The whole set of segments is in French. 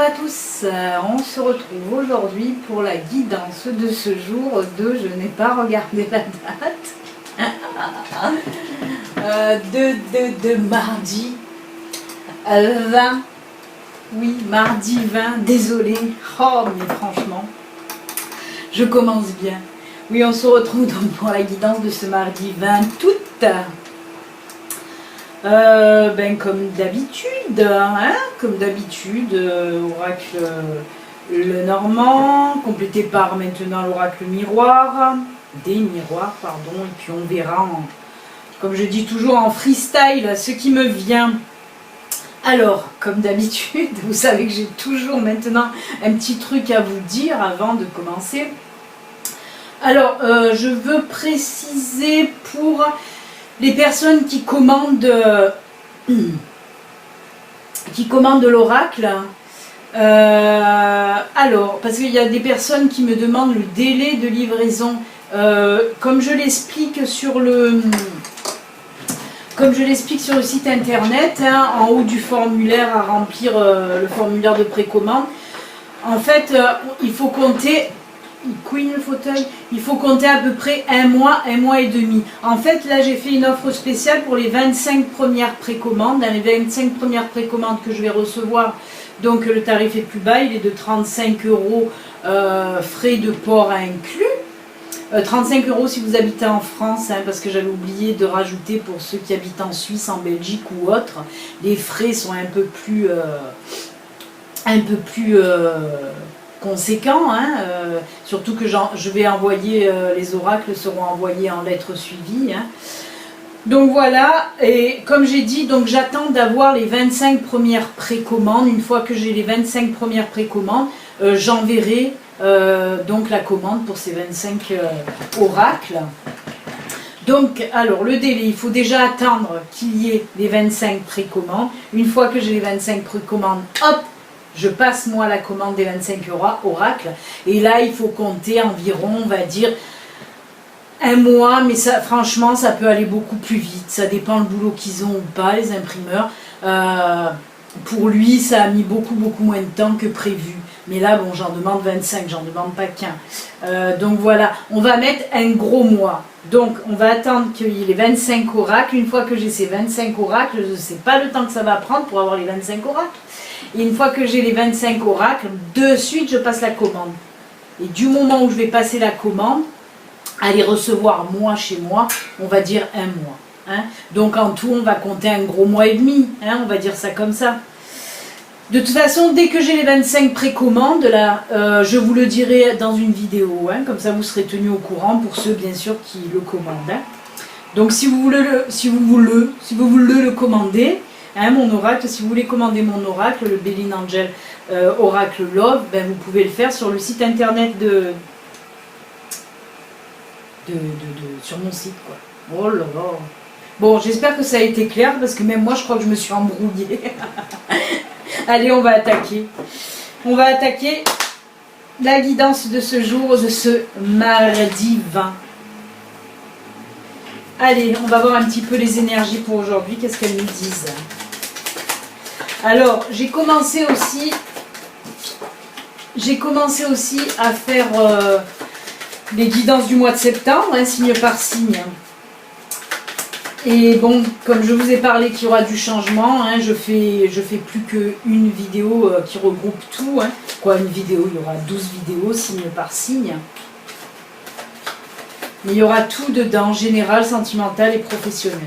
à tous, on se retrouve aujourd'hui pour la guidance de ce jour de, je n'ai pas regardé la date, de mardi 20, oui mardi 20, désolé, oh mais franchement, je commence bien. Oui, on se retrouve donc pour la guidance de ce mardi 20 août. Comme d'habitude, oracle le normand, complété par maintenant l'oracle miroir, des miroirs, pardon, et puis on verra, comme je dis toujours en freestyle, ce qui me vient. Alors, comme d'habitude, vous savez que j'ai toujours maintenant un petit truc à vous dire avant de commencer. Alors, je veux préciser pour les personnes qui commandent l'oracle, alors, parce qu'il y a des personnes qui me demandent le délai de livraison, comme je l'explique sur le site internet, hein, en haut du formulaire à remplir, le formulaire de précommande. En fait, il faut compter. Il couine le fauteuil. Il faut compter à peu près un mois et demi. En fait, là, j'ai fait une offre spéciale pour les 25 premières précommandes. Dans les 25 premières précommandes que je vais recevoir, donc le tarif est plus bas, il est de 35 €, frais de port inclus. 35 € si vous habitez en France, hein, parce que j'avais oublié de rajouter pour ceux qui habitent en Suisse, en Belgique ou autre. Les frais sont un peu plus conséquent, hein, surtout que je vais envoyer, les oracles seront envoyés en lettres suivies, hein. Donc voilà, et comme j'ai dit, donc j'attends d'avoir les 25 premières précommandes. Une fois que j'ai les 25 premières précommandes, j'enverrai donc la commande pour ces 25 oracles. Donc, alors le délai, il faut déjà attendre qu'il y ait les 25 précommandes. Une fois que j'ai les 25 précommandes, hop, je passe moi la commande des 25 oracles, et là il faut compter environ, on va dire, un mois, mais ça, franchement, ça peut aller beaucoup plus vite. Ça dépend le boulot qu'ils ont ou pas, les imprimeurs. Pour lui, ça a mis beaucoup moins de temps que prévu. Mais là, bon, j'en demande 25, j'en demande pas qu'un. Donc voilà, on va mettre un gros mois. Donc on va attendre qu'il y ait les 25 oracles. Une fois que j'ai ces 25 oracles, je ne sais pas le temps que ça va prendre pour avoir les 25 oracles. Et une fois que j'ai les 25 oracles, de suite je passe la commande. Et du moment où je vais passer la commande, à les recevoir moi chez moi, on va dire un mois. Hein. Donc en tout, on va compter un gros mois et demi. Hein, on va dire ça comme ça. De toute façon, dès que j'ai les 25 précommandes, là, je vous le dirai dans une vidéo. Hein, comme ça, vous serez tenus au courant pour ceux, bien sûr, qui le commandent. Hein. Donc si vous voulez le commander, hein, mon oracle, si vous voulez commander mon oracle, le Béline Angel Oracle Love, ben, vous pouvez le faire sur le site internet sur mon site, quoi. Oh là là. Bon, j'espère que ça a été clair, parce que même moi, je crois que je me suis embrouillée. Allez, on va attaquer. On va attaquer la guidance de ce jour, de ce mardi 20. Allez, on va voir un petit peu les énergies pour aujourd'hui, qu'est-ce qu'elles nous disent. Alors, j'ai commencé aussi à faire les guidances du mois de septembre, hein, signe par signe. Et bon, comme je vous ai parlé qu'il y aura du changement, hein, je fais plus qu'une vidéo qui regroupe tout. Hein. Quoi, une vidéo, il y aura 12 vidéos, signe par signe. Mais il y aura tout dedans, général, sentimental et professionnel.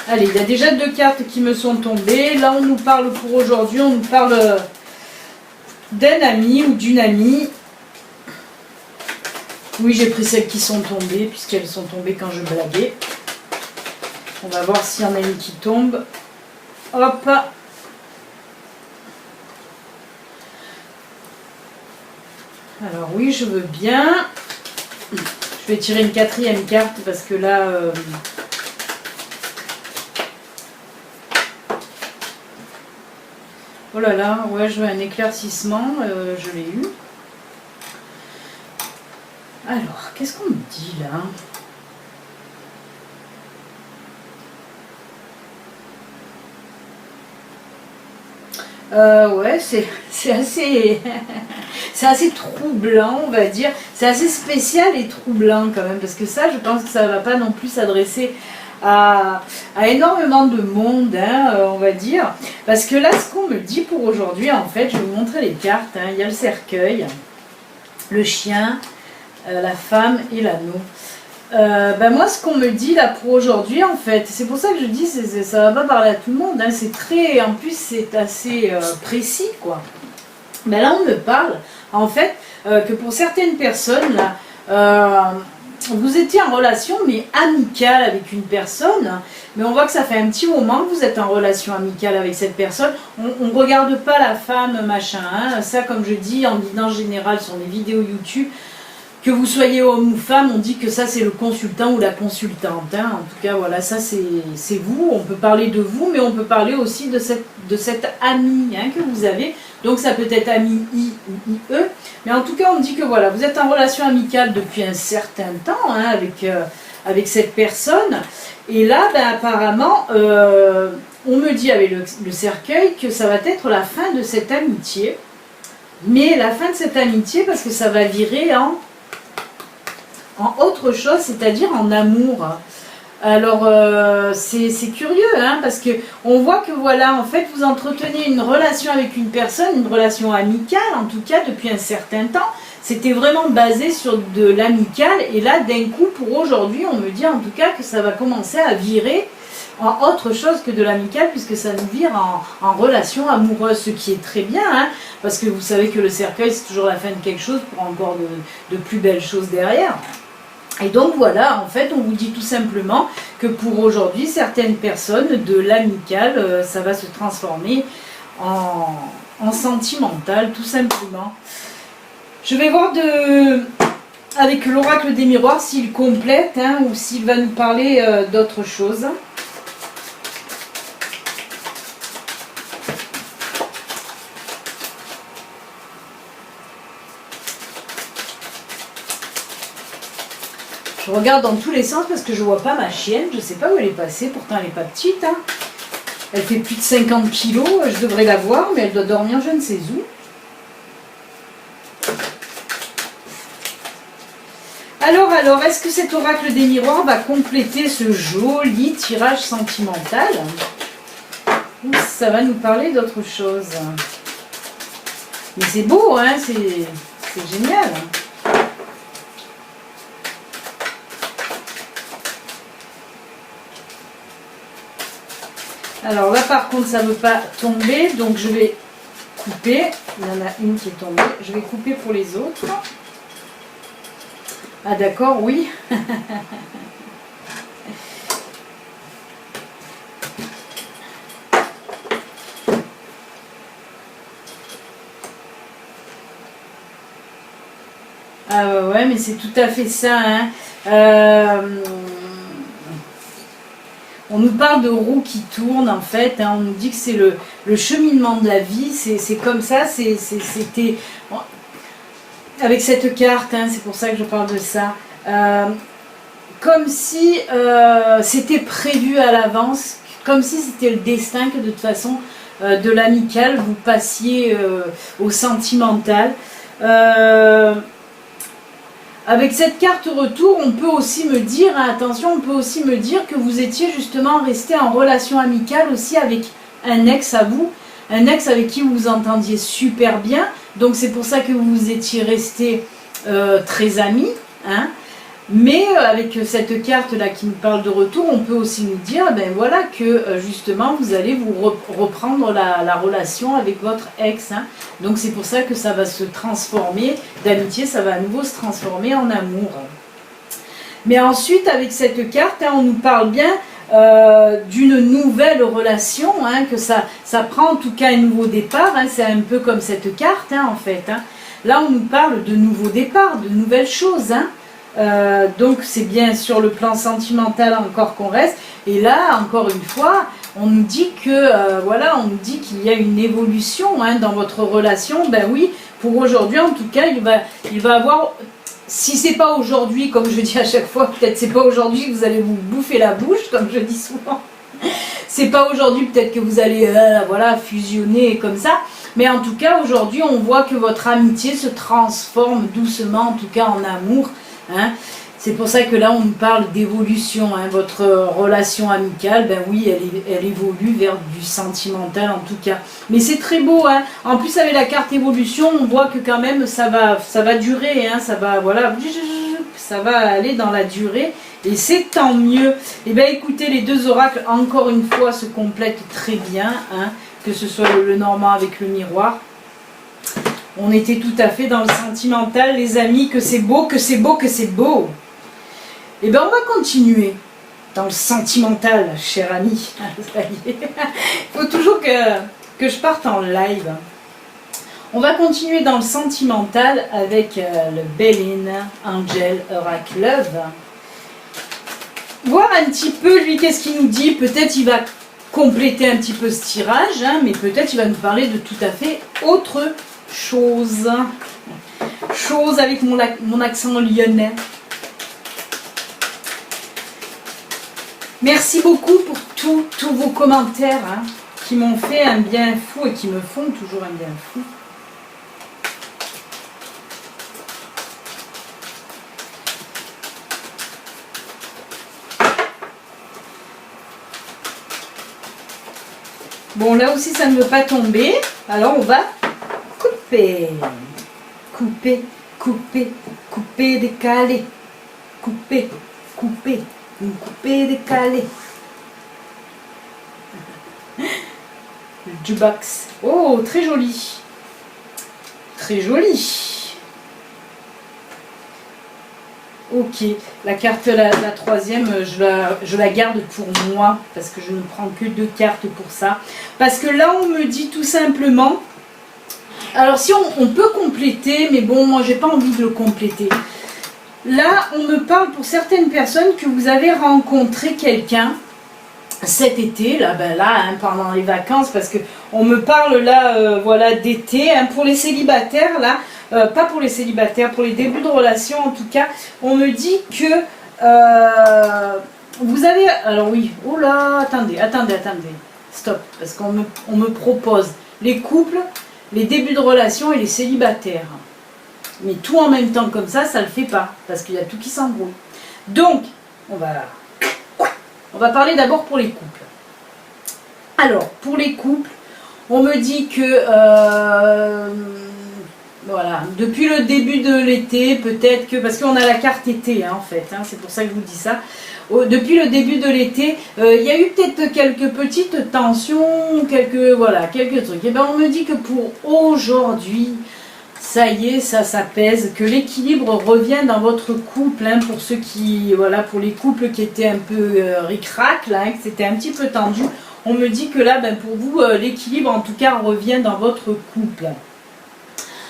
Allez, il y a déjà 2 cartes qui me sont tombées. Là, on nous parle pour aujourd'hui, on nous parle d'un ami ou d'une amie. Oui, j'ai pris celles qui sont tombées, puisqu'elles sont tombées quand je blaguais. On va voir s'il y en a une qui tombe. Hop. Alors oui, je veux bien. Je vais tirer une 4e carte, parce que là... Oh là là, ouais, je veux un éclaircissement, je l'ai eu. Alors, qu'est-ce qu'on me dit là? Ouais, c'est assez, c'est assez troublant, on va dire. C'est assez spécial et troublant quand même, parce que ça, je pense que ça ne va pas non plus s'adresser à énormément de monde, hein, on va dire. Parce que là, ce qu'on me dit pour aujourd'hui, en fait, je vais vous montrer les cartes. Hein. Il y a le cercueil, le chien, la femme et l'anneau. Ben moi, ce qu'on me dit là pour aujourd'hui, en fait, c'est pour ça que je dis, ça va pas parler à tout le monde. Hein, c'est très, en plus, c'est assez précis, quoi. Mais là, on me parle, en fait, que pour certaines personnes, là, vous étiez en relation, mais amicale avec une personne, mais on voit que ça fait un petit moment que vous êtes en relation amicale avec cette personne. On ne regarde pas la femme, machin. Hein. Ça, comme je dis, en guidance générale sur les vidéos YouTube, que vous soyez homme ou femme, on dit que ça c'est le consultant ou la consultante. Hein. En tout cas, voilà, ça c'est vous. On peut parler de vous, mais on peut parler aussi de cette amie hein, que vous avez. Donc ça peut être ami I ou IE. Mais en tout cas, on dit que voilà, vous êtes en relation amicale depuis un certain temps hein, avec cette personne. Et là, ben, apparemment, on me dit avec le cercueil que ça va être la fin de cette amitié. Mais la fin de cette amitié, parce que ça va virer en autre chose, c'est-à-dire en amour. Alors, c'est curieux, hein, parce que on voit que voilà, en fait, vous entretenez une relation avec une personne, une relation amicale, en tout cas, depuis un certain temps. C'était vraiment basé sur de l'amical, et là, d'un coup, pour aujourd'hui, on me dit en tout cas que ça va commencer à virer en autre chose que de l'amical, puisque ça nous vire en relation amoureuse, ce qui est très bien, hein, parce que vous savez que le cercueil, c'est toujours la fin de quelque chose pour encore de plus belles choses derrière. Et donc voilà, en fait, on vous dit tout simplement que pour aujourd'hui, certaines personnes, de l'amical, ça va se transformer en sentimental, tout simplement. Je vais voir avec l'oracle des miroirs s'il complète hein, ou s'il va nous parler d'autre chose. Je regarde dans tous les sens parce que je vois pas ma chienne. Je sais pas où elle est passée. Pourtant, elle n'est pas petite. Hein. Elle fait plus de 50 kilos. Je devrais la voir, mais elle doit dormir je ne sais où. Alors, est-ce que cet oracle des miroirs va compléter ce joli tirage sentimental? Ou ça va nous parler d'autre chose? Mais c'est beau, hein, c'est génial. Alors là par contre ça ne veut pas tomber, donc je vais couper. Il y en a une qui est tombée. Je vais couper pour les autres. Ah d'accord, oui. Ah ouais, mais c'est tout à fait ça. Hein. On nous parle de roues qui tournent en fait, hein, on nous dit que c'est le cheminement de la vie, c'est comme ça, c'était avec cette carte, hein, c'est pour ça que je parle de ça, comme si c'était prévu à l'avance, comme si c'était le destin que de toute façon de l'amical vous passiez au sentimental. Avec cette carte retour, on peut aussi me dire, hein, attention, on peut aussi me dire que vous étiez justement resté en relation amicale aussi avec un ex à vous, un ex avec qui vous vous entendiez super bien, donc c'est pour ça que vous étiez resté très amis, hein. Mais avec cette carte-là qui nous parle de retour, on peut aussi nous dire ben voilà, que justement vous allez vous reprendre la relation avec votre ex. Hein. Donc c'est pour ça que ça va se transformer, d'amitié, ça va à nouveau se transformer en amour. Mais ensuite, avec cette carte, hein, on nous parle bien d'une nouvelle relation, hein, que ça prend en tout cas un nouveau départ. Hein, c'est un peu comme cette carte hein, en fait. Hein. Là, on nous parle de nouveaux départs, de nouvelles choses. Hein. Donc c'est bien sur le plan sentimental encore qu'on reste, et là encore une fois on nous dit que voilà, on nous dit qu'il y a une évolution hein, dans votre relation. Ben oui, pour aujourd'hui en tout cas il va avoir, si c'est pas aujourd'hui comme je dis à chaque fois, peut-être c'est pas aujourd'hui que vous allez vous bouffer la bouche comme je dis souvent, C'est pas aujourd'hui peut-être que vous allez voilà, fusionner comme ça. Mais en tout cas, aujourd'hui, on voit que votre amitié se transforme doucement, en tout cas en amour. Hein. C'est pour ça que là, on nous parle d'évolution. Hein. Votre relation amicale, ben oui, elle évolue vers du sentimental en tout cas. Mais c'est très beau. Hein. En plus, avec la carte évolution, on voit que quand même, ça va durer. Hein. Ça va, voilà, ça va aller dans la durée. Et c'est tant mieux. Et bien, écoutez, les deux oracles, encore une fois, se complètent très bien. Hein. Que ce soit le normand avec le miroir. On était tout à fait dans le sentimental, les amis, que c'est beau, que c'est beau, que c'est beau. Et bien, on va continuer dans le sentimental, cher ami. Il faut toujours que je parte en live. On va continuer dans le sentimental avec le Bélin Angel Oracle Love. Voir un petit peu, lui, qu'est-ce qu'il nous dit. Peut-être il va compléter un petit peu ce tirage, hein, mais peut-être il va nous parler de tout à fait autre chose. Chose avec mon accent lyonnais. Merci beaucoup pour tous vos commentaires hein, qui m'ont fait un bien fou et qui me font toujours un bien fou. Bon, là aussi, ça ne veut pas tomber. Alors, on va couper. Couper, couper, couper, décaler. Couper, couper, couper, décaler. Le jukebox. Oh, très joli. Très joli. Ok, la carte, la troisième, je la garde pour moi, parce que je ne prends que 2 cartes pour ça. Parce que là, on me dit tout simplement... Alors, si on peut compléter, mais bon, moi, j'ai pas envie de le compléter. Là, on me parle pour certaines personnes que vous avez rencontré quelqu'un cet été, là, ben là hein, pendant les vacances, parce que on me parle là, voilà, d'été, hein, pour les célibataires, là, pas pour les célibataires, pour les débuts de relation en tout cas, on me dit que vous avez, alors oui, oh là, attendez, stop, parce qu'on me propose les couples, les débuts de relation et les célibataires, mais tout en même temps comme ça le fait pas, parce qu'il y a tout qui s'embrouille. Donc, on va parler d'abord pour les couples. Alors, pour les couples, on me dit que, voilà, depuis le début de l'été, peut-être que, parce qu'on a la carte été, hein, en fait, hein, c'est pour ça que je vous dis ça. Depuis le début de l'été, il y a eu peut-être quelques petites tensions, quelques trucs. Et bien, on me dit que pour aujourd'hui, ça y est, ça s'apaise, que l'équilibre revient dans votre couple, hein, pour ceux qui, voilà, pour les couples qui étaient un peu ric-rac, là, hein, que c'était un petit peu tendu, on me dit que là, ben, pour vous, l'équilibre en tout cas revient dans votre couple.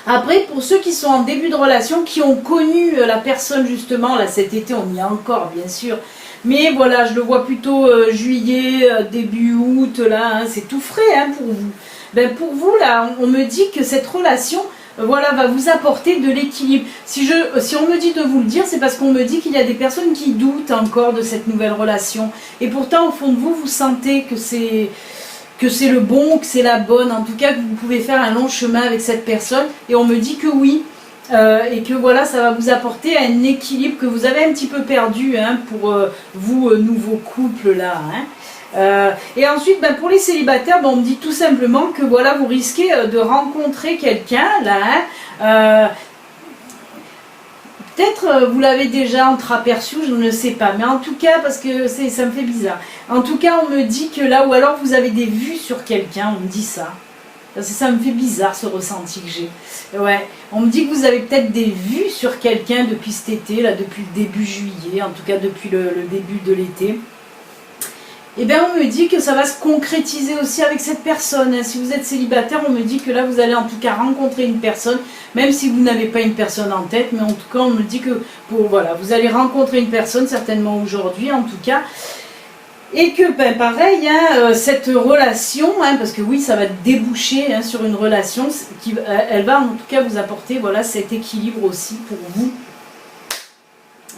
Après, pour ceux qui sont en début de relation, qui ont connu la personne justement, là cet été, on y est encore bien sûr, mais voilà, je le vois plutôt juillet, début août, là, hein, c'est tout frais hein, pour vous. Ben, pour vous, là, on me dit que cette relation... voilà, va vous apporter de l'équilibre. Si on me dit de vous le dire, c'est parce qu'on me dit qu'il y a des personnes qui doutent encore de cette nouvelle relation. Et pourtant, au fond de vous, vous sentez que c'est le bon, que c'est la bonne. En tout cas, que vous pouvez faire un long chemin avec cette personne. Et on me dit que oui. Et que voilà, ça va vous apporter un équilibre que vous avez un petit peu perdu hein, pour vous, nouveaux couples là. Hein. Et ensuite, ben, pour les célibataires, ben, on me dit tout simplement que voilà, vous risquez de rencontrer quelqu'un là. Hein, peut-être vous l'avez déjà entreaperçu, je ne sais pas. Mais en tout cas, parce que ça me fait bizarre. En tout cas, on me dit que là, ou alors vous avez des vues sur quelqu'un, on me dit ça. Parce que ça me fait bizarre ce ressenti que j'ai. Ouais, on me dit que vous avez peut-être des vues sur quelqu'un depuis cet été, là, depuis le début juillet, en tout cas depuis le début de l'été. Et bien on me dit que ça va se concrétiser aussi avec cette personne. Si vous êtes célibataire, on me dit que là vous allez en tout cas rencontrer une personne, même si vous n'avez pas une personne en tête, mais en tout cas on me dit que voilà, vous allez rencontrer une personne certainement aujourd'hui en tout cas. Et que ben, pareil, hein, cette relation, hein, parce que oui ça va déboucher hein, sur une relation, elle va en tout cas vous apporter voilà, cet équilibre aussi pour vous.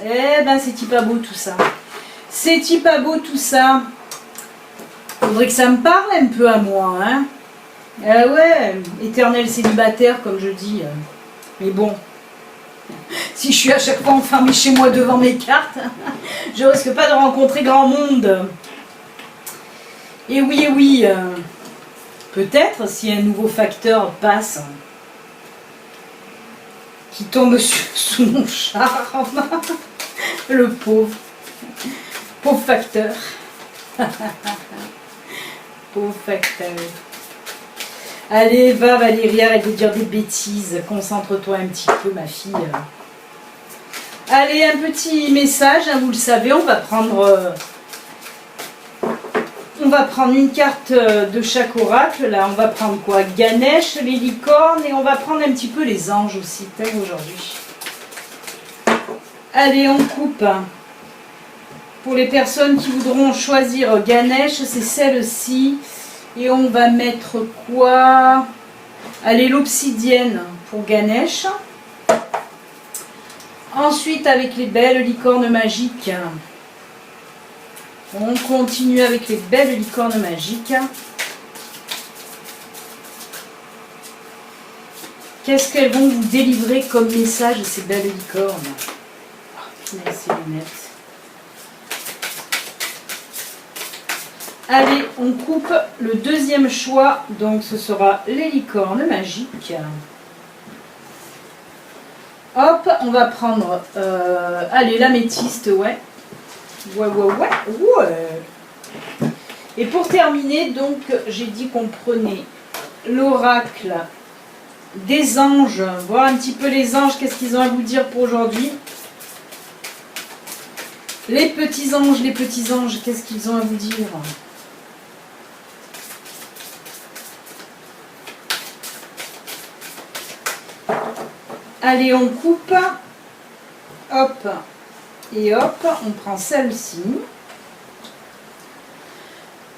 Eh ben c'est pas beau tout ça. C'est pas beau tout ça. Faudrait que ça me parle un peu à moi, hein. Ah ouais, éternel célibataire, comme je dis. Mais bon, si je suis à chaque fois enfermée chez moi devant mes cartes, je risque pas de rencontrer grand monde. Et oui, peut-être si un nouveau facteur passe, qui tombe sous mon charme, le pauvre facteur. Pauvre facteur. Allez, va Valérie, arrête de dire des bêtises. Concentre-toi un petit peu, ma fille. Allez, un petit message, hein, vous le savez, on va prendre une carte de chaque oracle. Là, on va prendre quoi? Ganesh, les licornes, et on va prendre un petit peu les anges aussi, aujourd'hui. Allez, on coupe. Pour les personnes qui voudront choisir Ganesh, c'est celle-ci. Et on va mettre quoi? Allez, l'obsidienne pour Ganesh. Ensuite, avec les belles licornes magiques, on continue avec les belles licornes magiques. Qu'est-ce qu'elles vont vous délivrer comme message, ces belles licornes? Oh, ces lunettes. Allez, on coupe le deuxième choix, donc ce sera les licornes magiques. Hop, on va prendre, allez, l'améthyste, ouais. Et pour terminer, donc, j'ai dit qu'on prenait l'oracle des anges, voir un petit peu les anges, qu'est-ce qu'ils ont à vous dire pour aujourd'hui. Les petits anges, qu'est-ce qu'ils ont à vous dire? Allez, on coupe, hop, et hop, on prend celle-ci.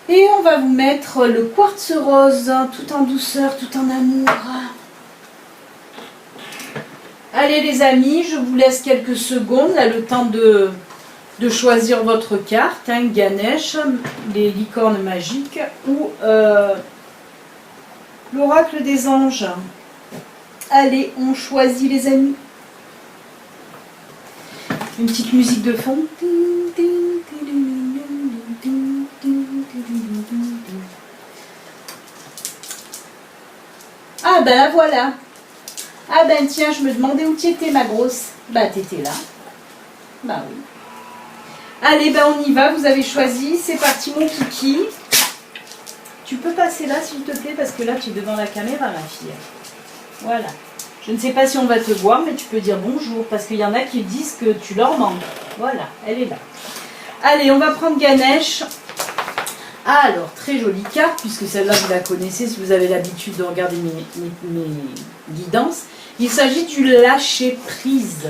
Et on va vous mettre le quartz rose, tout en douceur, tout en amour. Allez les amis, je vous laisse quelques secondes, là, le temps de choisir votre carte, hein, Ganesh, les licornes magiques ou l'oracle des anges. Allez, on choisit les amis. Une petite musique de fond. Ah ben la voilà. Ah ben tiens, je me demandais où tu étais ma grosse. Bah t'étais là. Bah oui. Allez, ben on y va, vous avez choisi. C'est parti mon kiki. Tu peux passer là s'il te plaît parce que là tu es devant la caméra ma fille. Voilà. Je ne sais pas si on va te voir, mais tu peux dire bonjour, parce qu'il y en a qui disent que tu leur manques. Voilà, elle est là. Allez, on va prendre Ganesh. Alors, très jolie carte, puisque celle-là, vous la connaissez, si vous avez l'habitude de regarder mes guidances. Il s'agit du lâcher-prise.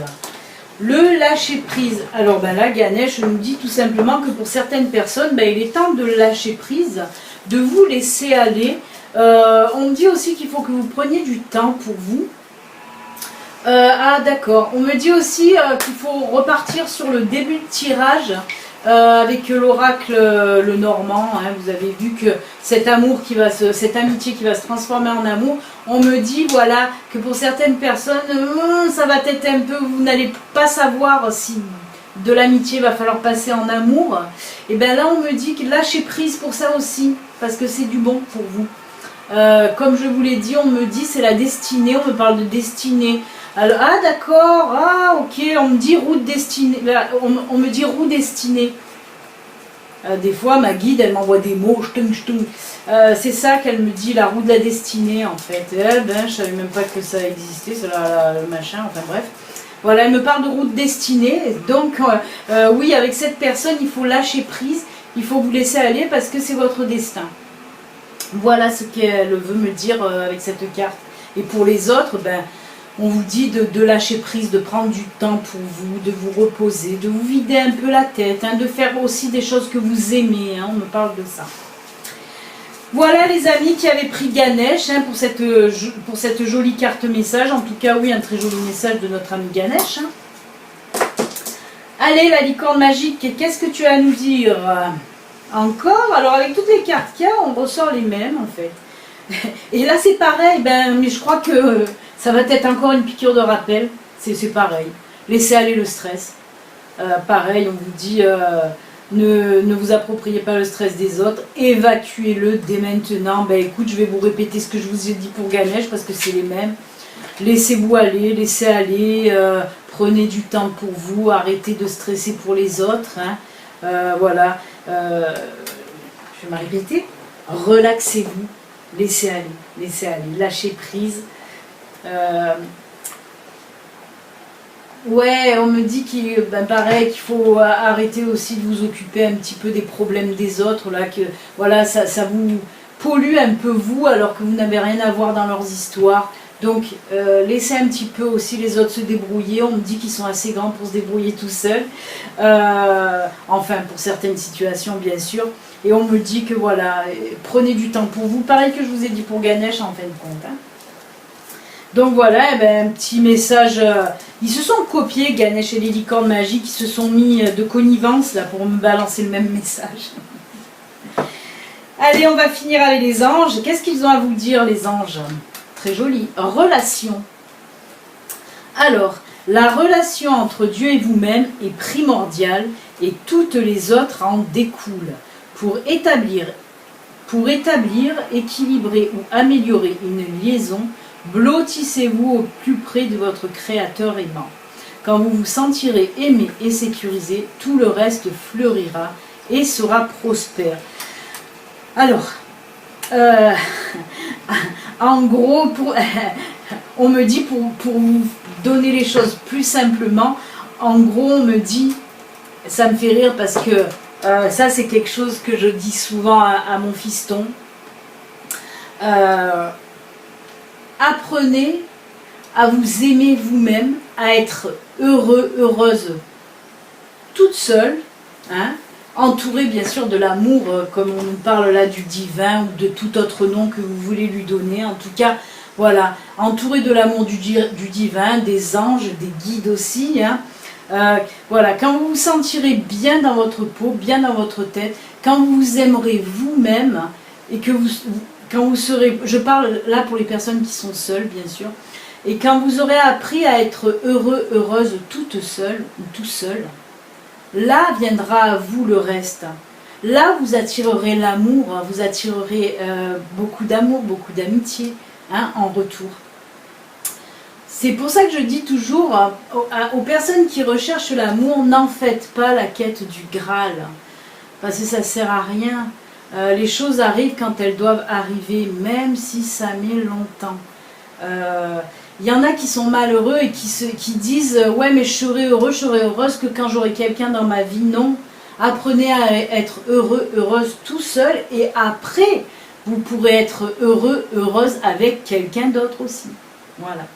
Le lâcher-prise. Alors, ben là, Ganesh nous dit tout simplement que pour certaines personnes, ben, il est temps de lâcher prise, de vous laisser aller. On me dit aussi qu'il faut que vous preniez du temps pour vous. Ah d'accord, on me dit aussi qu'il faut repartir sur le début de tirage avec l'oracle le Normand, hein. Vous avez vu que cet amour cette amitié qui va se transformer en amour, on me dit voilà que pour certaines personnes ça va être un peu, vous n'allez pas savoir si de l'amitié va falloir passer en amour. Et bien là on me dit que lâchez prise pour ça aussi, parce que c'est du bon pour vous. Comme je vous l'ai dit, on me dit c'est la destinée, on me parle de destinée. Alors, ah d'accord, ah ok, on me dit roue destinée, on me dit roue destinée. Des fois ma guide elle m'envoie des mots, c'est ça qu'elle me dit, la roue de la destinée en fait. Ben, je savais même pas que ça existait, le machin, enfin bref. Voilà, elle me parle de roue de destinée, donc oui, avec cette personne il faut lâcher prise, il faut vous laisser aller parce que c'est votre destin. Voilà ce qu'elle veut me dire avec cette carte. Et pour les autres, ben, on vous dit de lâcher prise, de prendre du temps pour vous, de vous reposer, de vous vider un peu la tête, hein, de faire aussi des choses que vous aimez, hein, on me parle de ça. Voilà les amis qui avaient pris Ganesh hein, pour cette jolie carte message. En tout cas, oui, un très joli message de notre ami Ganesh. Hein. Allez, la licorne magique, qu'est-ce que tu as à nous dire? Encore, alors avec toutes les cartes qu'il y a, on ressort les mêmes en fait. Et là c'est pareil, mais je crois que ça va être encore une piqûre de rappel. C'est pareil. Laissez aller le stress. Pareil, on vous dit ne vous appropriez pas le stress des autres, évacuez-le dès maintenant. Ben écoute, je vais vous répéter ce que je vous ai dit pour Ganesh parce que c'est les mêmes. Laissez-vous aller, laissez aller, prenez du temps pour vous, arrêtez de stresser pour les autres. Hein. Voilà, je vais me répéter. Relaxez-vous, laissez aller, lâchez prise. Ouais, on me dit qu'il pareil, qu'il faut arrêter aussi de vous occuper un petit peu des problèmes des autres, là, que voilà, ça vous pollue un peu vous, alors que vous n'avez rien à voir dans leurs histoires. Donc, laissez un petit peu aussi les autres se débrouiller. On me dit qu'ils sont assez grands pour se débrouiller tout seuls. Enfin, pour certaines situations, bien sûr. Et on me dit que voilà, prenez du temps pour vous. Pareil que je vous ai dit pour Ganesh, en fin de compte. Hein. Donc voilà, un petit message. Ils se sont copiés, Ganesh et les licornes magiques, ils se sont mis de connivence là pour me balancer le même message. Allez, on va finir avec les anges. Qu'est-ce qu'ils ont à vous dire, les anges? Très joli. Relation. Alors, la relation entre Dieu et vous-même est primordiale et toutes les autres en découlent. Pour établir, équilibrer ou améliorer une liaison, blottissez-vous au plus près de votre Créateur aimant. Quand vous vous sentirez aimé et sécurisé, tout le reste fleurira et sera prospère. Alors, en gros, on me dit, pour vous donner les choses plus simplement, en gros, on me dit, ça me fait rire parce que ça c'est quelque chose que je dis souvent à mon fiston. Apprenez à vous aimer vous-même, à être heureux, heureuse, toute seule, hein, entourée bien sûr de l'amour, comme on nous parle là du divin ou de tout autre nom que vous voulez lui donner. En tout cas, voilà, entourée de l'amour du divin, des anges, des guides aussi. Hein. Voilà, quand vous vous sentirez bien dans votre peau, bien dans votre tête, quand vous vous aimerez vous-même et que quand vous serez, je parle là pour les personnes qui sont seules bien sûr, et quand vous aurez appris à être heureux, heureuse toute seule ou tout seul, là viendra à vous le reste. Là vous attirerez l'amour, vous attirerez beaucoup d'amour, beaucoup d'amitié hein, en retour. C'est pour ça que je dis toujours aux personnes qui recherchent l'amour, n'en faites pas la quête du Graal, parce que ça ne sert à rien. Les choses arrivent quand elles doivent arriver, même si ça met longtemps. Il y en a qui sont malheureux et qui disent « Ouais, mais je serai heureux, je serai heureuse que quand j'aurai quelqu'un dans ma vie. » Non, apprenez à être heureux, heureuse tout seul et après, vous pourrez être heureux, heureuse avec quelqu'un d'autre aussi. Voilà.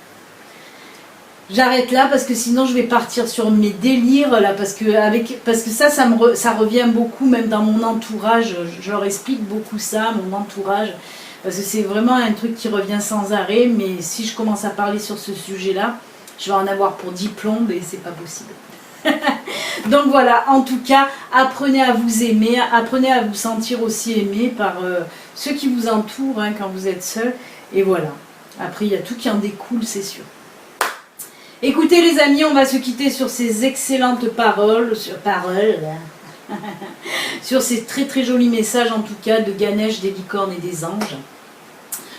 J'arrête là parce que sinon je vais partir sur mes délires là parce que ça revient beaucoup même dans mon entourage, je leur explique beaucoup ça, mon entourage, parce que c'est vraiment un truc qui revient sans arrêt, mais si je commence à parler sur ce sujet là, je vais en avoir pour 10 plombes et c'est pas possible. Donc voilà, en tout cas, apprenez à vous aimer, apprenez à vous sentir aussi aimé par ceux qui vous entourent hein, quand vous êtes seul, et voilà. Après il y a tout qui en découle, c'est sûr. Écoutez les amis, on va se quitter sur ces excellentes paroles, sur ces très très jolis messages en tout cas de Ganesh, des licornes et des anges.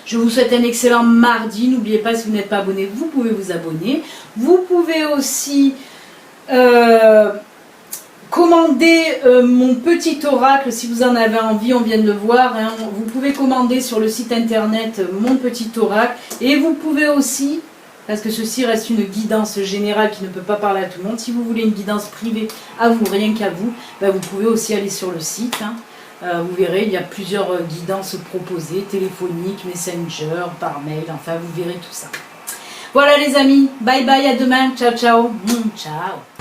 Je vous souhaite un excellent mardi, n'oubliez pas si vous n'êtes pas abonné, vous pouvez vous abonner. Vous pouvez aussi commander mon petit oracle si vous en avez envie, on vient de le voir. Hein. Vous pouvez commander sur le site internet mon petit oracle et vous pouvez aussi... Parce que ceci reste une guidance générale qui ne peut pas parler à tout le monde. Si vous voulez une guidance privée à vous, rien qu'à vous, ben vous pouvez aussi aller sur le site. Hein. Vous verrez, il y a plusieurs guidances proposées, téléphoniques, messenger, par mail, enfin vous verrez tout ça. Voilà les amis, bye bye, à demain, ciao ciao, ciao.